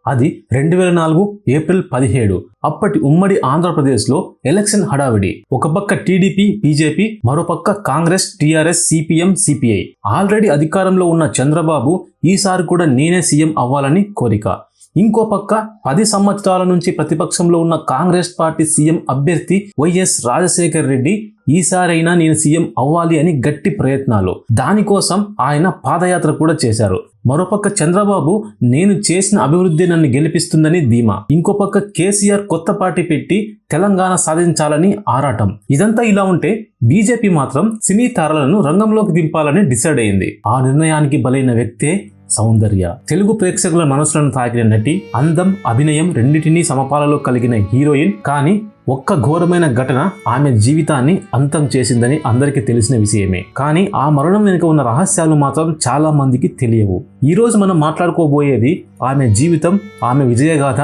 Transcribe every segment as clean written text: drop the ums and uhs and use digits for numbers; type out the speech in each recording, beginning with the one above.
అది 2004 ఏప్రిల్ 17. అప్పటి ఉమ్మడి ఆంధ్రప్రదేశ్లో ఎలక్షన్ హడావిడి. ఒక పక్క టీడీపీ, బీజేపీ, మరోపక్క Congress, TRS, CPM, CPI. Already అధికారంలో ఉన్న చంద్రబాబు ఈసారి కూడా నేనే సీఎం అవ్వాలని కోరిక. ఇంకో పక్క 10 సంవత్సరాల నుంచి ప్రతిపక్షంలో ఉన్న కాంగ్రెస్ పార్టీ సీఎం అభ్యర్థి వైఎస్ రాజశేఖర్ రెడ్డి ఈసారైనా నేను సీఎం అవ్వాలి అని గట్టి ప్రయత్నాలు. దానికోసం ఆయన పాదయాత్ర కూడా చేశారు. మరోపక్క చంద్రబాబు నేను చేసిన అభివృద్ధి నన్ను గెలిపిస్తుందని ధీమా. ఇంకో పక్క కేసీఆర్ కొత్త పార్టీ పెట్టి తెలంగాణ సాధించాలని ఆరాటం. ఇదంతా ఇలా ఉంటే బీజేపీ మాత్రం సినీ తారలను రంగంలోకి దింపాలని డిసైడ్ అయింది. ఆ నిర్ణయానికి బలైన వ్యక్తే సౌందర్య. తెలుగు ప్రేక్షకుల మనసులను తాకిన నటి, అందం, అభినయం రెండింటినీ సమపాలలో కలిగిన హీరోయిన్. కానీ ఒక్క ఘోరమైన ఘటన ఆమె జీవితాన్ని అంతం చేసిందని అందరికీ తెలిసిన విషయమే. కానీ ఆ మరణం వెనుక ఉన్న రహస్యాలు మాత్రం చాలా మందికి తెలియవు. ఈ రోజు మనం మాట్లాడుకోబోయేది ఆమె జీవితం, ఆమె విజయగాథ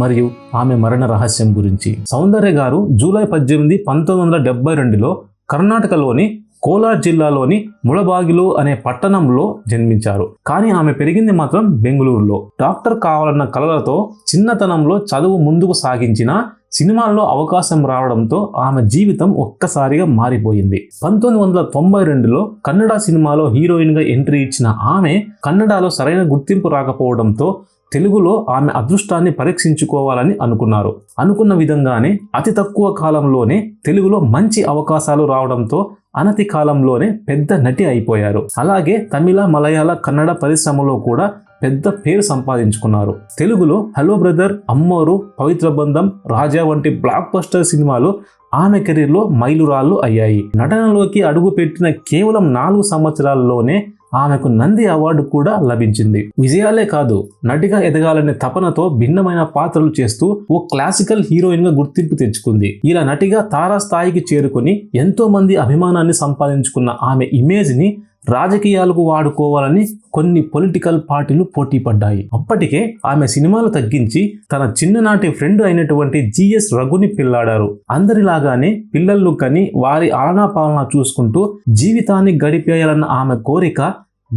మరియు ఆమె మరణ రహస్యం గురించి. సౌందర్య గారు జూలై 18, 1972లో కర్ణాటకలోని కోలార్ జిల్లాలోని ముళబాగిలు అనే పట్టణంలో జన్మించారు. కానీ ఆమె పెరిగింది మాత్రం బెంగళూరులో. డాక్టర్ కావాలన్న కలలతో చిన్నతనంలో చదువు ముందుకు సాగించిన సినిమాల్లో అవకాశం రావడంతో ఆమె జీవితం ఒక్కసారిగా మారిపోయింది. 1992లో కన్నడ సినిమాలో హీరోయిన్గా ఎంట్రీ ఇచ్చిన ఆమె కన్నడలో సరైన గుర్తింపు రాకపోవడంతో తెలుగులో ఆమె అదృష్టాన్ని పరీక్షించుకోవాలని అనుకున్నారు. అనుకున్న విధంగానే అతి తక్కువ కాలంలోనే తెలుగులో మంచి అవకాశాలు రావడంతో అనతి కాలంలోనే పెద్ద నటి అయిపోయారు. అలాగే తమిళ, మలయాళ, కన్నడ పరిశ్రమలో కూడా పెద్ద పేరు సంపాదించుకున్నారు. తెలుగులో హలో బ్రదర్, అమ్మోరు, పవిత్ర బంధం, రాజా వంటి బ్లాక్ బస్టర్ సినిమాలు ఆమె కెరీర్లో మైలురాళ్లు అయ్యాయి. నటనలోకి అడుగుపెట్టిన కేవలం 4 సంవత్సరాల్లోనే ఆమెకు నంది అవార్డు కూడా లభించింది. విజయాలే కాదు, నటిగా ఎదగాలనే తపనతో భిన్నమైన పాత్రలు చేస్తూ ఓ క్లాసికల్ హీరోయిన్ గా గుర్తింపు తెచ్చుకుంది. ఇలా నటిగా తారాస్థాయికి చేరుకుని ఎంతో మంది అభిమానాన్ని సంపాదించుకున్న ఆమె ఇమేజ్ ని రాజకీయాలకు వాడుకోవాలని కొన్ని పొలిటికల్ పార్టీలు పోటీ పడ్డాయి. అప్పటికే ఆమె సినిమాలు తగ్గించి తన చిన్ననాటి ఫ్రెండ్ అయినటువంటి జిఎస్ రఘుని పెళ్లాడారు. అందరిలాగానే పిల్లలు కని వారి ఆలనాపాలన చూసుకుంటూ జీవితాన్ని గడిపేయాలన్న ఆమె కోరిక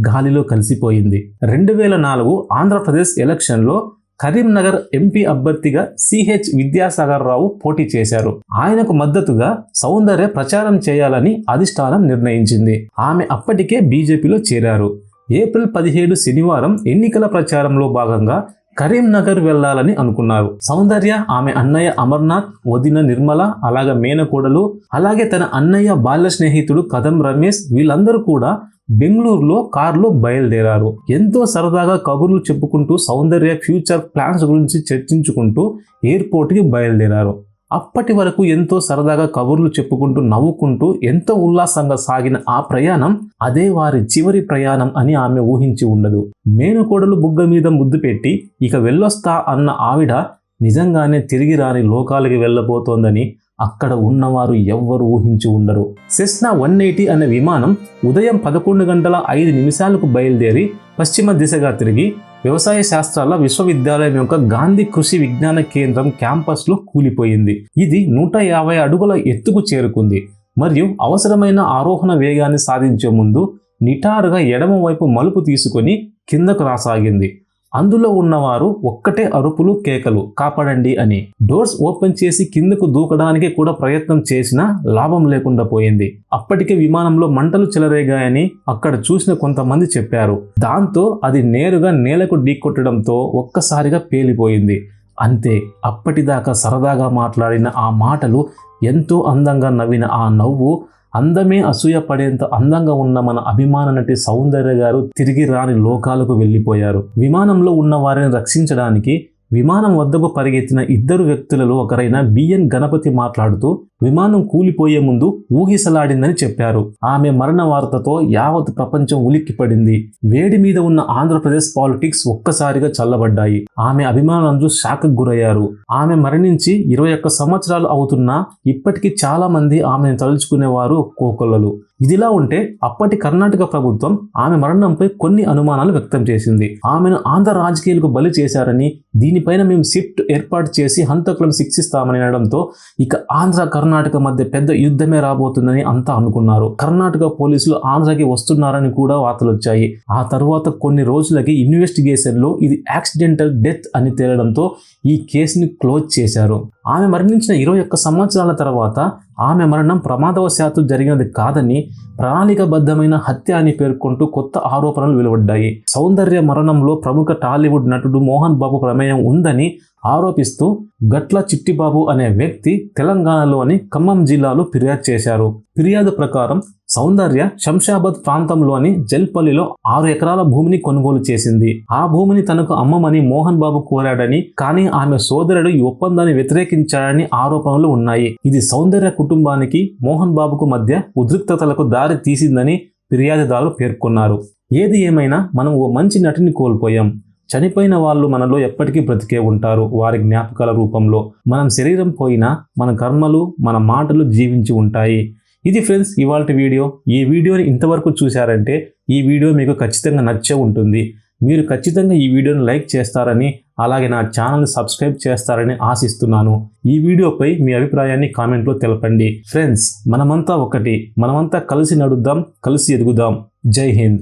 గాలిలో కలిసిపోయింది. 2004 ఆంధ్రప్రదేశ్ ఎలక్షన్లో కరీంనగర్ ఎంపీ అభ్యర్థిగా సిహెచ్ విద్యాసాగర్ రావు పోటీ చేశారు. ఆయనకు మద్దతుగా సౌందర్య ప్రచారం చేయాలని అధిష్టానం నిర్ణయించింది. ఆమె అప్పటికే బీజేపీలో చేరారు. ఏప్రిల్ 17 శనివారం ఎన్నికల ప్రచారంలో భాగంగా కరీంనగర్ వెళ్లాలని అనుకున్నారు. సౌందర్య, ఆమె అన్నయ్య అమర్నాథ్, వదిన నిర్మల, అలాగే మేనకోడలు, అలాగే తన అన్నయ్య బాల్య స్నేహితుడు కదం రమేష్ వీళ్ళందరూ కూడా బెంగళూరులో కారులో బయలుదేరారు. ఎంతో సరదాగా కబుర్లు చెప్పుకుంటూ సౌందర్య ఫ్యూచర్ ప్లాన్స్ గురించి చర్చించుకుంటూ ఎయిర్పోర్ట్కి బయలుదేరారు. అప్పటి వరకు ఎంతో సరదాగా కబుర్లు చెప్పుకుంటూ నవ్వుకుంటూ ఎంతో ఉల్లాసంగా సాగిన ఆ ప్రయాణం అదే వారి చివరి ప్రయాణం అని ఆమె ఊహించి ఉండదు. మేనకోడలు బుగ్గ మీద ముద్దు పెట్టి ఇక వెళ్ళొస్తా అన్న ఆవిడ నిజంగానే తిరిగి రాని లోకాలకి వెళ్ళబోతోందని అక్కడ ఉన్నవారు ఎవ్వరు ఊహించి ఉండరు. సెస్నా 180 అనే విమానం ఉదయం 11:05 బయలుదేరి పశ్చిమ దిశగా తిరిగి వ్యవసాయ శాస్త్రాల విశ్వవిద్యాలయం యొక్క గాంధీ కృషి విజ్ఞాన కేంద్రం క్యాంపస్లో కూలిపోయింది. ఇది 150 అడుగుల ఎత్తుకు చేరుకుంది మరియు అవసరమైన ఆరోహణ వేగాన్ని సాధించే ముందు నిటారుగా ఎడమ వైపు మలుపు తీసుకొని కిందకు రాసాగింది. అందులో ఉన్నవారు ఒక్కటే అరుపులు, కేకలు, కాపాడండి అని. డోర్స్ ఓపెన్ చేసి కిందకు దూకడానికి కూడా ప్రయత్నం చేసినా లాభం లేకుండా పోయింది. అప్పటికే విమానంలో మంటలు చెలరేగాయని అక్కడ చూసిన కొంతమంది చెప్పారు. దాంతో అది నేరుగా నేలకు ఢీకొట్టడంతో ఒక్కసారిగా పేలిపోయింది. అంతే. అప్పటిదాకా సరదాగా మాట్లాడిన ఆ మాటలు, ఎంతో అందంగా నవ్విన ఆ నవ్వు, అందమే అసూయపడేంత అందంగా ఉన్న మన అభిమాన నటి సౌందర్య గారు తిరిగి రాని లోకాలకు వెళ్ళిపోయారు. విమానంలో ఉన్న వారిని రక్షించడానికి విమానం వద్దకు పరిగెత్తిన 2 వ్యక్తులలో ఒకరైన బిఎన్ గణపతి మాట్లాడుతూ విమానం కూలిపోయే ముందు ఊగిసలాడిందని చెప్పారు. ఆమె మరణ వార్తతో యావత్ ప్రపంచం ఉలిక్కిపడింది. వేడి మీద ఉన్న ఆంధ్రప్రదేశ్ పాలిటిక్స్ ఒక్కసారిగా చల్లబడ్డాయి. ఆమె అభిమానులందరూ షాక్కు గురయ్యారు. ఆమె మరణించి 21 సంవత్సరాలు అవుతున్నా ఇప్పటికీ చాలా మంది ఆమెను తలుచుకునేవారు కోకొల్లలు. ఇదిలా ఉంటే అప్పటి కర్ణాటక ప్రభుత్వం ఆమె మరణంపై కొన్ని అనుమానాలు వ్యక్తం చేసింది. ఆమెను ఆంధ్ర రాజకీయాలకు బలి చేశారని, దీనిపైన మేము సిట్ ఏర్పాటు చేసి హంతకులను శిక్షిస్తామని అనడంతో ఇక ఆంధ్ర కర్ణాటక మధ్య పెద్ద యుద్ధమే రాబోతుందని అంతా అనుకున్నారు. కర్ణాటక పోలీసులు ఆంధ్రకి వస్తున్నారని కూడా వార్తలు వచ్చాయి. ఆ తర్వాత కొన్ని రోజులకి ఇన్వెస్టిగేషన్ లో ఇది యాక్సిడెంటల్ డెత్ అని తేలడంతో ఈ కేసుని క్లోజ్ చేశారు. ఆమె మరణించిన 21 సంవత్సరాల తర్వాత ఆమె మరణం ప్రమాదవశాత్తు జరిగినది కాదని, ప్రణాళికాబద్ధమైన హత్య అని పేర్కొంటూ కొత్త ఆరోపణలు వెలువడ్డాయి. సౌందర్య మరణంలో ప్రముఖ టాలీవుడ్ నటుడు మోహన్ బాబు ప్రమేయం ఉందని ఆరోపిస్తూ గట్ల చిట్టిబాబు అనే వ్యక్తి తెలంగాణలోని ఖమ్మం జిల్లాలో ఫిర్యాదు చేశారు. ఫిర్యాదు ప్రకారం సౌందర్య శంషాబాద్ ప్రాంతంలోని జల్పల్లిలో 6 ఎకరాల భూమిని కొనుగోలు చేసింది. ఆ భూమిని తనకు అమ్మమని మోహన్ బాబు కోరాడని, కానీ ఆమె సోదరుడు ఈ ఒప్పందాన్ని వ్యతిరేకించాడని ఆరోపణలు ఉన్నాయి. ఇది సౌందర్య కుటుంబానికి మోహన్ బాబుకు మధ్య ఉద్రిక్తతలకు దారి తీసిందని ఫిర్యాదుదారు పేర్కొన్నారు. ఏది ఏమైనా మనం ఓ మంచి నటిని కోల్పోయాం. చనిపోయిన వాళ్ళు మనలో ఎప్పటికీ బ్రతికే ఉంటారు, వారి జ్ఞాపకాల రూపంలో. మనం శరీరం పోయినా మన కర్మలు, మన మాటలు జీవించి ఉంటాయి. ఇది ఫ్రెండ్స్ ఇవాల్టి వీడియో. ఈ వీడియోని ఇంతవరకు చూశారంటే ఈ వీడియో మీకు ఖచ్చితంగా నచ్చే ఉంటుంది. మీరు ఖచ్చితంగా ఈ వీడియోని లైక్ చేస్తారని, అలాగే నా ఛానల్ని సబ్స్క్రైబ్ చేస్తారని ఆశిస్తున్నాను. ఈ వీడియోపై మీ అభిప్రాయాన్ని కామెంట్లో తెలపండి. ఫ్రెండ్స్, మనమంతా ఒకటి, మనమంతా కలిసి నడుద్దాం, కలిసి ఎదుగుదాం. జై హింద్.